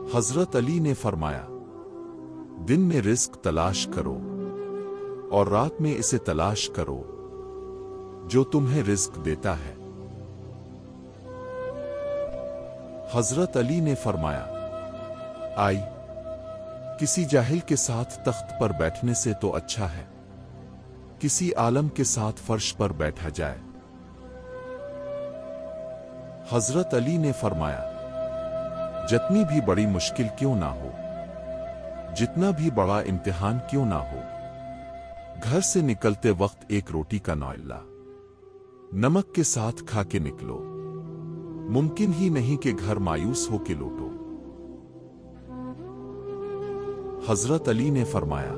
हजरत अली ने फरमाया, दिन में रिस्क तलाश करो और रात में इसे तलाश करो जो तुम्हें रिस्क देता है। हजरत अली ने फरमाया, आई किसी जाहिल के साथ तख्त पर बैठने से तो अच्छा है किसी आलम के साथ फर्श पर बैठा जाए। हजरत अली ने फरमाया, जितनी भी बड़ी मुश्किल क्यों ना हो, जितना भी बड़ा इम्तिहान क्यों ना हो, घर से निकलते वक्त एक रोटी का नौइल्ला नमक के साथ खा के निकलो। मुमकिन ही नहीं कि घर मायूस हो के लौटो। हजरत अली ने फरमाया,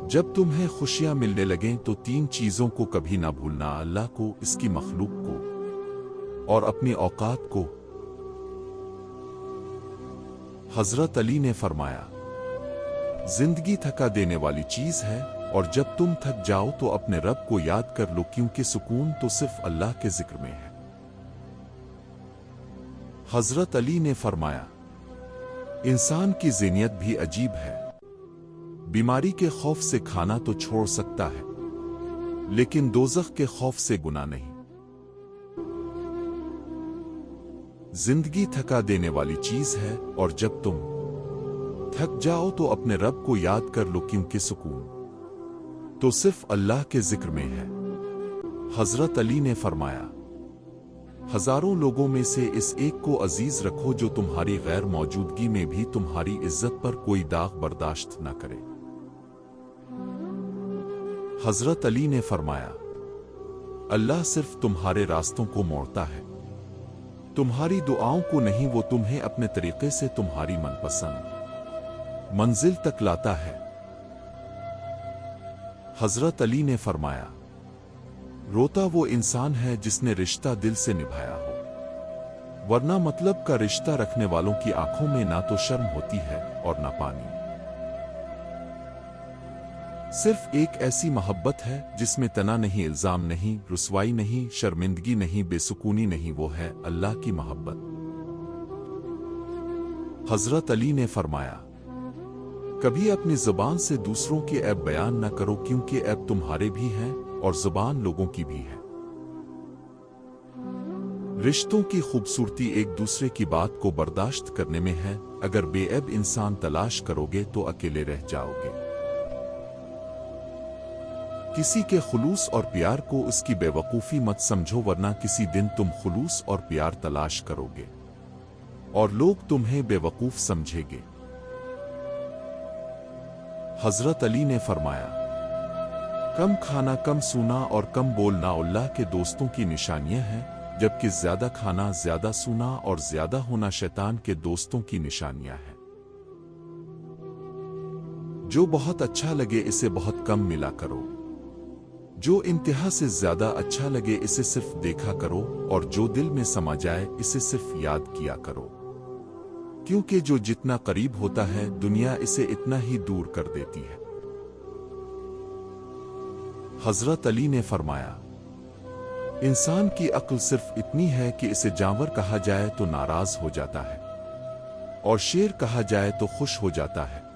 जब तुम्हें खुशियां मिलने लगें तो 3 चीजों को कभी ना भूलना, अल्लाह को, इसकी मखलूक को और अपनी औकात को। हजरत अली ने फरमाया, जिंदगी थका देने वाली चीज है और जब तुम थक जाओ तो अपने रब को याद कर लो क्योंकि सुकून तो सिर्फ अल्लाह के जिक्र में है। हजरत अली ने फरमाया, इंसान की ज़िनियत भी अजीब है। बीमारी के खौफ से खाना तो छोड़ सकता है लेकिन दोज़ख के खौफ से गुनाह नहीं। जिंदगी थका देने वाली चीज है और जब तुम थक जाओ तो अपने रब को याद कर लो क्योंकि सुकून तो सिर्फ अल्लाह के जिक्र में है। हजरत अली ने फरमाया, हजारों लोगों में से इस एक को अजीज रखो जो तुम्हारी गैर मौजूदगी में भी तुम्हारी इज्जत पर कोई दाग बर्दाश्त न करे। हजरत अली ने फरमाया, अल्लाह सिर्फ तुम्हारे रास्तों को मोड़ता है, तुम्हारी दुआओं को नहीं। वो तुम्हें अपने तरीके से तुम्हारी मनपसंद मंजिल तक लाता है। हजरत अली ने फरमाया, रोता वो इंसान है जिसने रिश्ता दिल से निभाया हो, वरना मतलब का रिश्ता रखने वालों की आंखों में ना तो शर्म होती है और ना पानी। सिर्फ एक ऐसी मोहब्बत है जिसमें तना नहीं, इल्जाम नहीं, रुसवाई नहीं, शर्मिंदगी नहीं, बेसुकूनी नहीं, वो है अल्लाह की मोहब्बत। हजरत अली ने फरमाया, कभी अपनी जुबान से दूसरों के ऐब बयान न करो क्योंकि ऐब तुम्हारे भी हैं और जुबान लोगों की भी है। रिश्तों की खूबसूरती एक दूसरे की बात को बर्दाश्त करने में है। अगर बेऐब इंसान तलाश करोगे तो अकेले रह जाओगे। किसी के खुलूस और प्यार को उसकी बेवकूफी मत समझो वरना किसी दिन तुम खुलूस और प्यार तलाश करोगे और लोग तुम्हें बेवकूफ समझेंगे। हजरत अली ने फरमाया, कम खाना, कम सूना और कम बोलना अल्लाह के दोस्तों की निशानियां हैं, जबकि ज्यादा खाना, ज्यादा सूना और ज्यादा होना शैतान के दोस्तों की निशानियां हैं। जो बहुत अच्छा लगे इसे बहुत कम मिला करो, जो इंतहा से ज्यादा अच्छा लगे इसे सिर्फ देखा करो और जो दिल में समा जाए इसे सिर्फ याद किया करो, क्योंकि जो जितना करीब होता है दुनिया इसे इतना ही दूर कर देती है। हजरत अली ने फरमाया, इंसान की अक्ल सिर्फ इतनी है कि इसे जानवर कहा जाए तो नाराज हो जाता है और शेर कहा जाए तो खुश हो जाता है।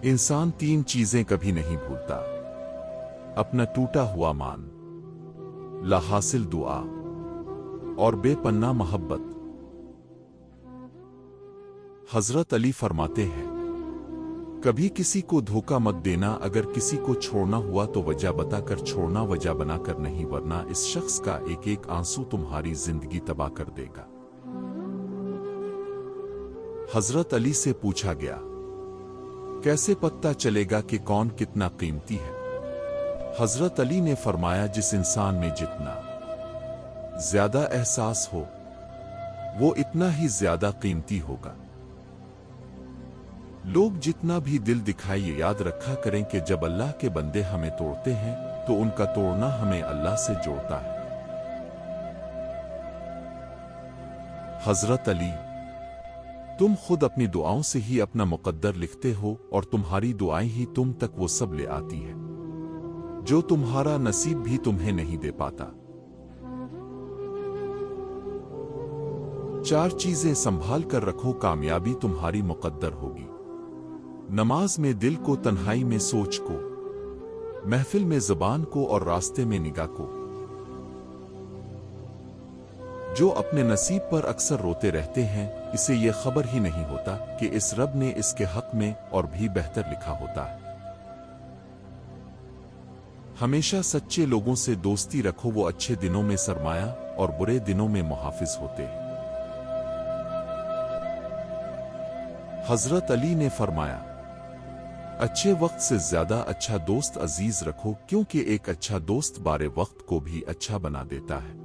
इंसान 3 चीजें कभी नहीं भूलता, अपना टूटा हुआ मान, लाहासिल दुआ और बेपन्ना मोहब्बत। हजरत अली फरमाते हैं, कभी किसी को धोखा मत देना। अगर किसी को छोड़ना हुआ तो वजह बताकर छोड़ना, वजह बनाकर नहीं, वरना इस शख्स का एक एक आंसू तुम्हारी जिंदगी तबाह कर देगा। हजरत अली से पूछा गया, कैसे पता चलेगा कि कौन कितना कीमती है? हजरत अली ने फरमाया, जिस इंसान में जितना ज्यादा एहसास हो वो इतना ही ज्यादा कीमती होगा। लोग जितना भी दिल दिखाइए, याद रखा करें कि जब अल्लाह के बंदे हमें तोड़ते हैं तो उनका तोड़ना हमें अल्लाह से जोड़ता है। हजरत अली, तुम खुद अपनी दुआओं से ही अपना मुकद्दर लिखते हो और तुम्हारी दुआएं ही तुम तक वो सब ले आती है जो तुम्हारा नसीब भी तुम्हें नहीं दे पाता। 4 चीजें संभाल कर रखो, कामयाबी तुम्हारी मुकद्दर होगी। नमाज में दिल को, तन्हाई में सोच को, महफिल में ज़बान को और रास्ते में निगाह को। जो अपने नसीब पर अक्सर रोते रहते हैं, इसे ये खबर ही नहीं होता कि इस रब ने इसके हक में और भी बेहतर लिखा होता है। हमेशा सच्चे लोगों से दोस्ती रखो, वो अच्छे दिनों में सरमाया और बुरे दिनों में मुहाफिज होते हैं। हजरत अली ने फरमाया, अच्छे वक्त से ज्यादा अच्छा दोस्त अजीज रखो, क्योंकि एक अच्छा दोस्त बारे वक्त को भी अच्छा बना देता है।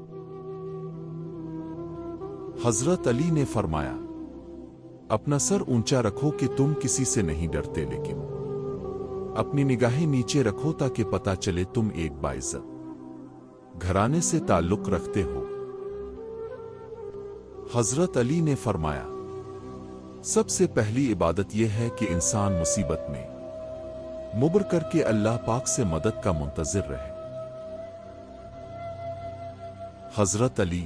हजरत अली ने फरमाया, अपना सर ऊंचा रखो कि तुम किसी से नहीं डरते, लेकिन अपनी निगाहें नीचे रखो ताकि पता चले तुम एक बाइज्जत घराने से ताल्लुक रखते हो। हजरत अली ने फरमाया, सबसे पहली इबादत यह है कि इंसान मुसीबत में मुबर करके अल्लाह पाक से मदद का मुंतजिर रहे। हजरत अली,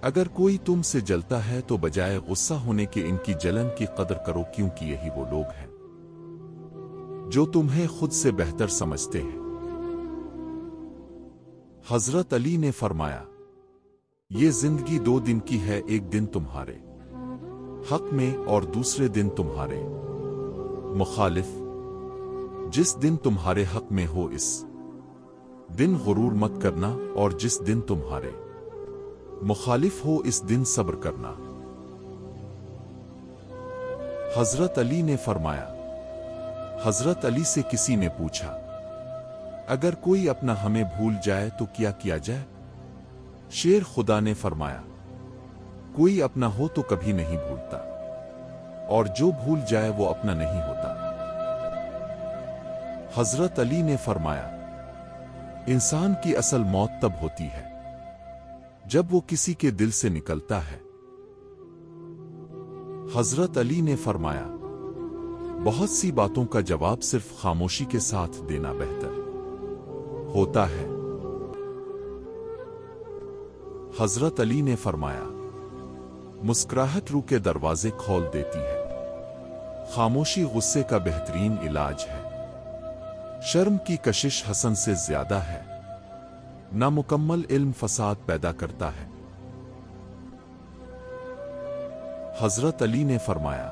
अगर कोई तुमसे जलता है तो बजाय गुस्सा होने के इनकी जलन की कदर करो, क्योंकि यही वो लोग हैं जो तुम्हें खुद से बेहतर समझते हैं। हजरत अली ने फरमाया, ये जिंदगी 2 दिन की है, एक दिन तुम्हारे हक में और दूसरे दिन तुम्हारे मुखालिफ। जिस दिन तुम्हारे हक में हो इस दिन गुरूर मत करना, और जिस दिन तुम्हारे मुखालिफ हो इस दिन सब्र करना। हजरत अली ने फरमाया, हजरत अली से किसी ने पूछा, अगर कोई अपना हमें भूल जाए तो क्या किया जाए? शेर खुदा ने फरमाया, कोई अपना हो तो कभी नहीं भूलता, और जो भूल जाए वो अपना नहीं होता। हजरत अली ने फरमाया, इंसान की असल मौत तब होती है जब वो किसी के दिल से निकलता है। हजरत अली ने फरमाया, बहुत सी बातों का जवाब सिर्फ खामोशी के साथ देना बेहतर होता है। हजरत अली ने फरमाया, मुस्कुराहट रूह के दरवाजे खोल देती है, खामोशी गुस्से का बेहतरीन इलाज है, शर्म की कशिश हसन से ज्यादा है, नामुकम्मल इल्म फसाद पैदा करता है। हजरत अली ने फरमाया,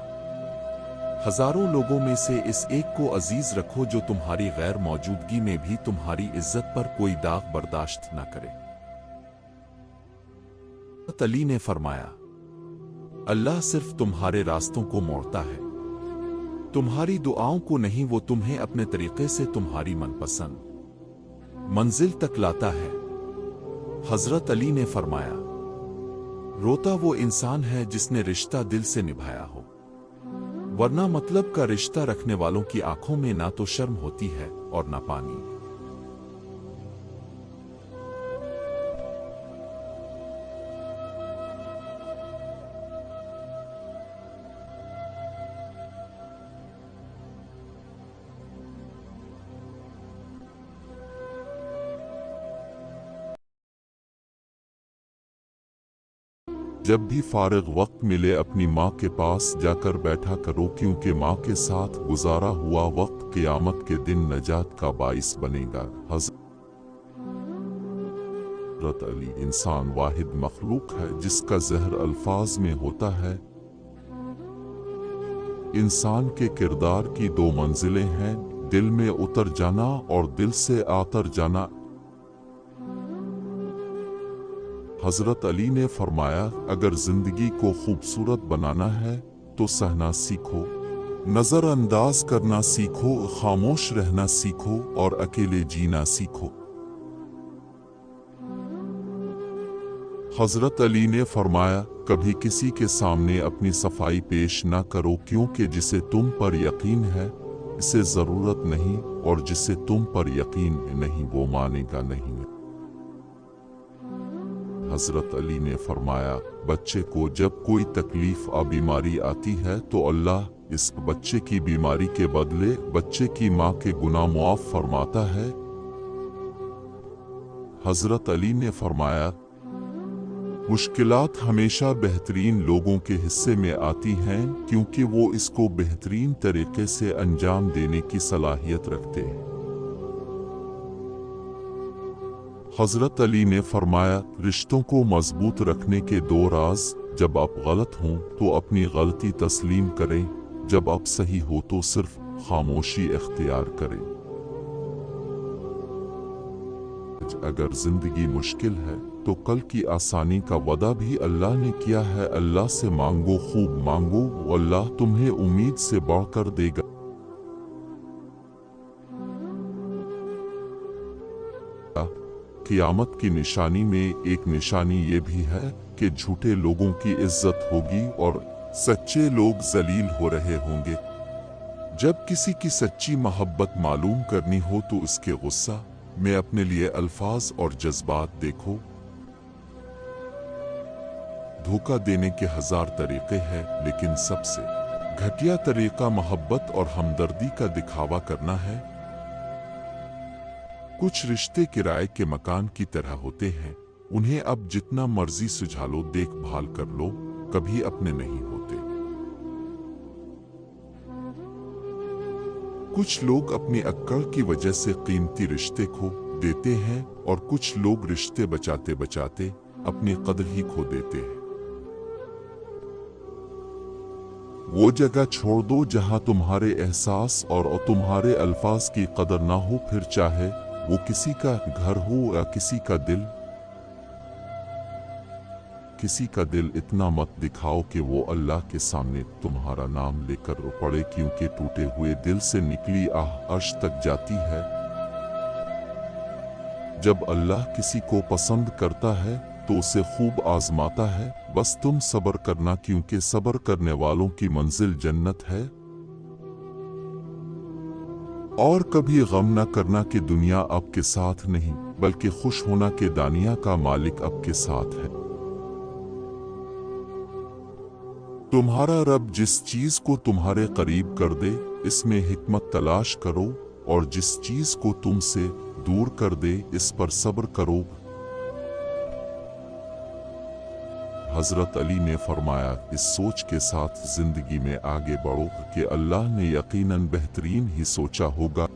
हजारों लोगों में से इस एक को अजीज रखो जो तुम्हारी गैर मौजूदगी में भी तुम्हारी इज्जत पर कोई दाग बर्दाश्त न करे। हजरत अली ने फरमाया, अल्लाह सिर्फ तुम्हारे रास्तों को मोड़ता है, तुम्हारी दुआओं को नहीं। वो तुम्हें अपने तरीके से तुम्हारी मनपसंद मंजिल तक लाता है। हजरत अली ने फरमाया, रोता वो इंसान है जिसने रिश्ता दिल से निभाया हो, वरना मतलब का रिश्ता रखने वालों की आंखों में ना तो शर्म होती है और ना पानी। जब भी फारिग वक्त मिले अपनी माँ के पास जाकर बैठा करो, क्योंकि माँ के साथ गुजारा हुआ वक्त क़यामत के दिन नजात का बाइस बनेगा। हज़रत अली, इंसान वाहिद मखलूक है जिसका ज़हर अल्फाज में होता है। इंसान के किरदार की 2 मंजिलें हैं, दिल में उतर जाना और दिल से आतर जाना। हजरत अली ने फरमाया, अगर जिंदगी को खूबसूरत बनाना है तो सहना सीखो, नजरअंदाज करना सीखो, खामोश रहना सीखो और अकेले जीना सीखो। हजरत अली ने फरमाया, कभी किसी के सामने अपनी सफाई पेश ना करो, क्योंकि जिसे तुम पर यकीन है इसे जरूरत नहीं, और जिसे तुम पर यकीन नहीं वो मानेगा नहीं। हजरत अली ने फरमाया, बच्चे को जब कोई तकलीफ या बीमारी आती है तो अल्लाह इस बच्चे की बीमारी के बदले बच्चे की माँ के गुनाह मुआफ फरमाता है। हजरत अली ने फरमाया, मुश्किलात हमेशा बेहतरीन लोगों के हिस्से में आती हैं क्योंकि वो इसको बेहतरीन तरीके से अंजाम देने की सलाहियत रखते हैं। हजरत अली ने फरमाया, रिश्तों को मजबूत रखने के दो राज, जब आप गलत हों तो अपनी गलती तस्लीम करें, जब आप सही हो तो सिर्फ खामोशी इख्तियार करें। अगर जिंदगी मुश्किल है तो कल की आसानी का वादा भी अल्लाह ने किया है। अल्लाह से मांगो, खूब मांगो, अल्लाह तुम्हें उम्मीद से बढ़कर देगा। क़यामत की निशानी में एक निशानी ये भी है कि झूठे लोगों की इज्जत होगी और सच्चे लोग जलील हो रहे होंगे। जब किसी की सच्ची मोहब्बत मालूम करनी हो तो उसके गुस्सा में अपने लिए अल्फाज और जज्बात देखो। धोखा देने के 1000 तरीके हैं, लेकिन सबसे घटिया तरीका मोहब्बत और हमदर्दी का दिखावा करना है। कुछ रिश्ते किराए के मकान की तरह होते हैं, उन्हें अब जितना मर्जी सुझा लो, देखभाल कर लो, कभी अपने नहीं होते। कुछ लोग अपनी अक्कड़ की वजह से कीमती रिश्ते खो देते हैं और कुछ लोग रिश्ते बचाते बचाते अपनी कदर ही खो देते हैं। वो जगह छोड़ दो जहां तुम्हारे एहसास और तुम्हारे अल्फाज की कदर ना हो, फिर चाहे वो किसी का घर हो या किसी का दिल। किसी का दिल इतना मत दिखाओ कि वो अल्लाह के सामने तुम्हारा नाम लेकर रो पड़े, क्योंकि टूटे हुए दिल से निकली आह अर्श तक जाती है। जब अल्लाह किसी को पसंद करता है तो उसे खूब आजमाता है। बस तुम सब्र करना, क्योंकि सब्र करने वालों की मंजिल जन्नत है। और कभी गम न करना कि दुनिया आपके साथ नहीं, बल्कि खुश होना कि दानिया का मालिक आपके साथ है। तुम्हारा रब जिस चीज को तुम्हारे करीब कर दे, इसमें हिकमत तलाश करो, और जिस चीज को तुमसे दूर कर दे, इस पर सब्र करो। हजरत अली ने फरमाया, इस सोच के साथ जिंदगी में आगे बढ़ो कि अल्लाह ने यकीनन बेहतरीन ही सोचा होगा।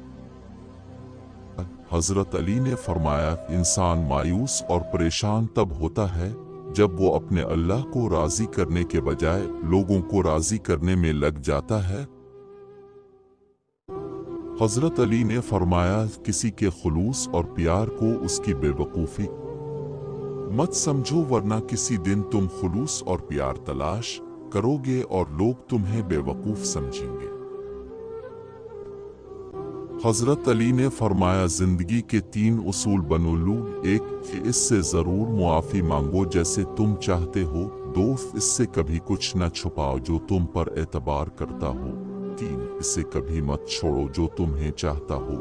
हजरत अली ने फरमाया, इंसान मायूस और परेशान तब होता है जब वो अपने अल्लाह को राजी करने के बजाय लोगों को राजी करने में लग जाता है। हजरत अली ने फरमाया, किसी के खुलूस और प्यार को उसकी बेवकूफ़ी मत समझो, वरना किसी दिन तुम खुलूस और प्यार तलाश करोगे और लोग तुम्हें बेवकूफ समझेंगे। हजरत अली ने फरमाया, जिंदगी के 3 उसूल बनो लो। 1, इससे जरूर मुआफी मांगो जैसे तुम चाहते हो। 2, इससे कभी कुछ न छुपाओ जो तुम पर एतबार करता हो। 3, इसे कभी मत छोड़ो जो तुम्हें चाहता हो।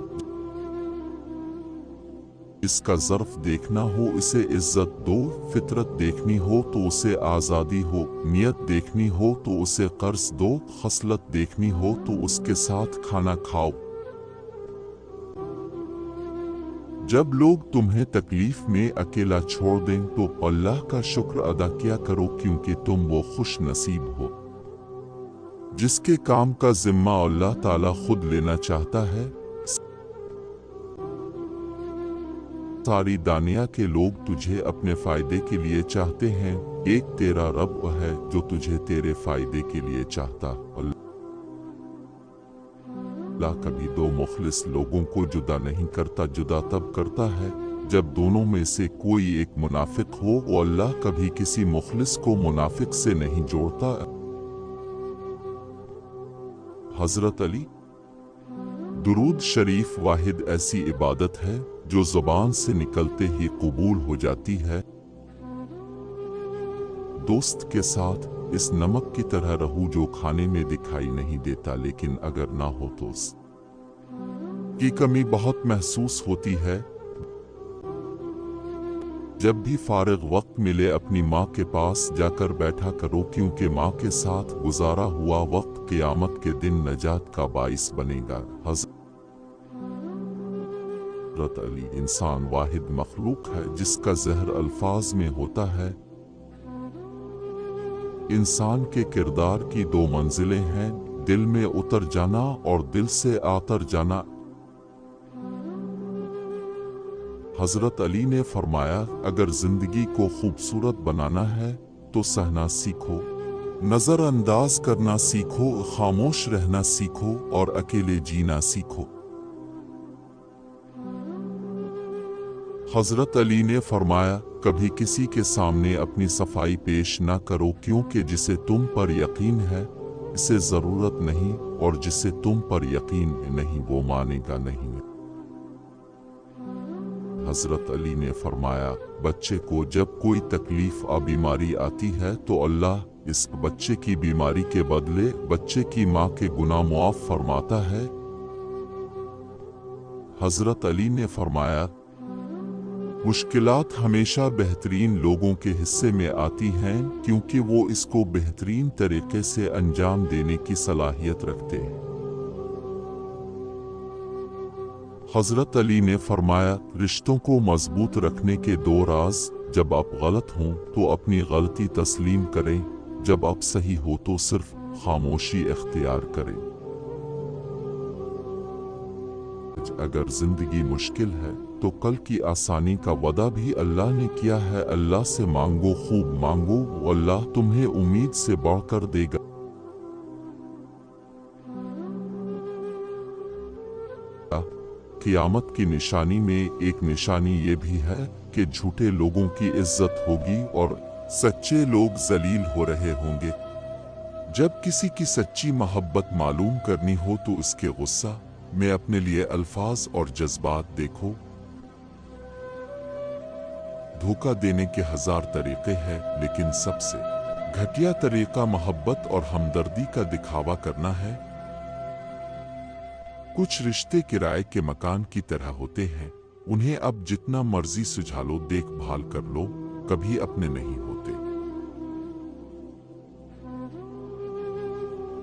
इसका ज़र्फ देखना हो, इसे इज्जत दो। फितरत देखनी हो तो उसे आज़ादी हो। नियत देखनी हो तो उसे कर्ज दो। खसलत देखनी हो तो उसके साथ खाना खाओ। जब लोग तुम्हें तकलीफ में अकेला छोड़ दें तो अल्लाह का शुक्र अदा किया करो, क्योंकि तुम वो खुश नसीब हो जिसके काम का जिम्मा अल्लाह ताला खुद लेना चाहता है। सारी दानिया के लोग तुझे अपने फायदे के लिए चाहते हैं, एक तेरा रब है जो तुझे तेरे फायदे के लिए चाहता। अल्लाह कभी 2 मुखलिस लोगों को जुदा नहीं करता, जुदा तब करता है जब दोनों में से कोई एक मुनाफिक हो। और अल्लाह कभी किसी मुखलिस को मुनाफिक से नहीं जोड़ता। हजरत अली। दुरूद शरीफ वाहिद ऐसी इबादत है जो ज़ुबान से निकलते ही कबूल हो जाती है। दोस्त के साथ इस नमक की तरह रहूं जो खाने में दिखाई नहीं देता, लेकिन अगर ना हो तो की कमी बहुत महसूस होती है। जब भी फारिग वक्त मिले अपनी माँ के पास जाकर बैठा करो, क्योंकि माँ के साथ गुजारा हुआ वक्त क़यामत के दिन नजात का बाइस बनेगा। हज़रत अली। इंसान वाहिद मखलूक है जिसका ज़हर अल्फाज में होता है, इंसान के किरदार की दो मंजिलें हैं, दिल में उतर जाना और दिल से आतर जाना। हजरत अली ने फरमाया, अगर जिंदगी को खूबसूरत बनाना है तो सहना सीखो, नजरअंदाज करना सीखो, खामोश रहना सीखो और अकेले जीना सीखो। हजरत अली ने फरमाया, कभी किसी के सामने अपनी सफाई पेश ना करो, क्योंकि जिसे तुम पर यकीन है इसे जरूरत नहीं, और जिसे तुम पर यकीन नहीं वो मानेगा नहीं। हजरत अली ने फरमाया, बच्चे को जब कोई तकलीफ या बीमारी आती है तो अल्लाह इस बच्चे की बीमारी के बदले बच्चे की माँ के गुनाह मुआफ फरमाता है। हजरत अली ने फरमाया, मुश्किलात हमेशा बेहतरीन लोगों के हिस्से में आती हैं, क्योंकि वो इसको बेहतरीन तरीके से अंजाम देने की सलाहियत रखते हैं। हजरत अली ने फरमाया, रिश्तों को मजबूत रखने के दो राज, जब आप गलत हों तो अपनी गलती तस्लीम करें, जब आप सही हो तो सिर्फ खामोशी इख्तियार करें। अगर जिंदगी मुश्किल है तो कल की आसानी का वादा भी अल्लाह ने किया है। अल्लाह से मांगो, खूब मांगो, अल्लाह तुम्हें उम्मीद से बढ़कर देगा। क़यामत की निशानी में एक निशानी ये भी है कि झूठे लोगों की इज्जत होगी और सच्चे लोग जलील हो रहे होंगे। जब किसी की सच्ची मोहब्बत मालूम करनी हो तो उसके गुस्सा में अपने लिए अल्फाज और जज्बात देखो। धोखा देने के हजार तरीके हैं, लेकिन सबसे घटिया तरीका मोहब्बत और हमदर्दी का दिखावा करना है। कुछ रिश्ते किराए के मकान की तरह होते हैं, उन्हें अब जितना मर्जी सुझा लो, देखभाल कर लो, कभी अपने नहीं होते।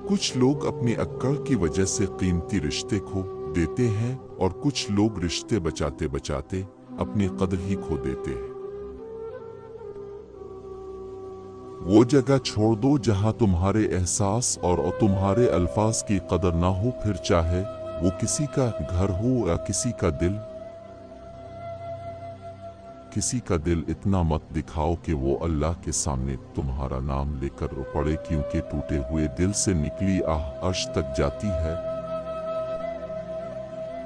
कुछ लोग अपनी अक्कड़ की वजह से कीमती रिश्ते खो देते हैं और कुछ लोग रिश्ते बचाते बचाते अपनी कदर ही खो देते हैं। वो जगह छोड़ दो जहां तुम्हारे एहसास और तुम्हारे अल्फाज की कदर ना हो, फिर चाहे वो किसी का घर हो या किसी का दिल। किसी का दिल इतना मत दिखाओ कि वो अल्लाह के सामने तुम्हारा नाम लेकर रो पड़े, क्योंकि टूटे हुए दिल से निकली आह अर्श तक जाती है।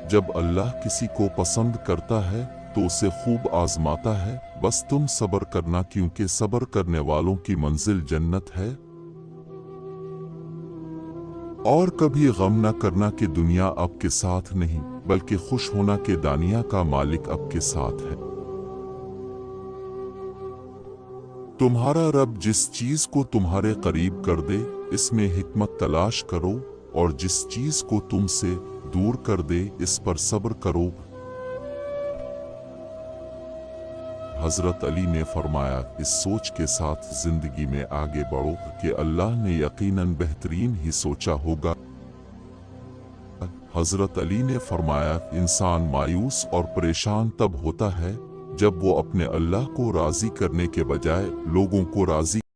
जब अल्लाह किसी को पसंद करता है तो उसे खूब आजमाता है। बस तुम सब्र करना, क्योंकि सब्र करने वालों की मंजिल जन्नत है। और कभी गम न करना कि दुनिया आपके साथ नहीं, बल्कि खुश होना कि दानिया का मालिक आपके साथ है। तुम्हारा रब जिस चीज को तुम्हारे करीब कर दे, इसमें हिकमत तलाश करो, और जिस चीज को तुमसे दूर कर दे, इस पर सब्र करो। हजरत अली ने फरमाया, इस सोच के साथ जिंदगी में आगे बढ़ो कि अल्लाह ने यकीनन बेहतरीन ही सोचा होगा। हजरत अली ने फरमाया, इंसान मायूस और परेशान तब होता है जब वो अपने अल्लाह को राजी करने के बजाय लोगों को राजी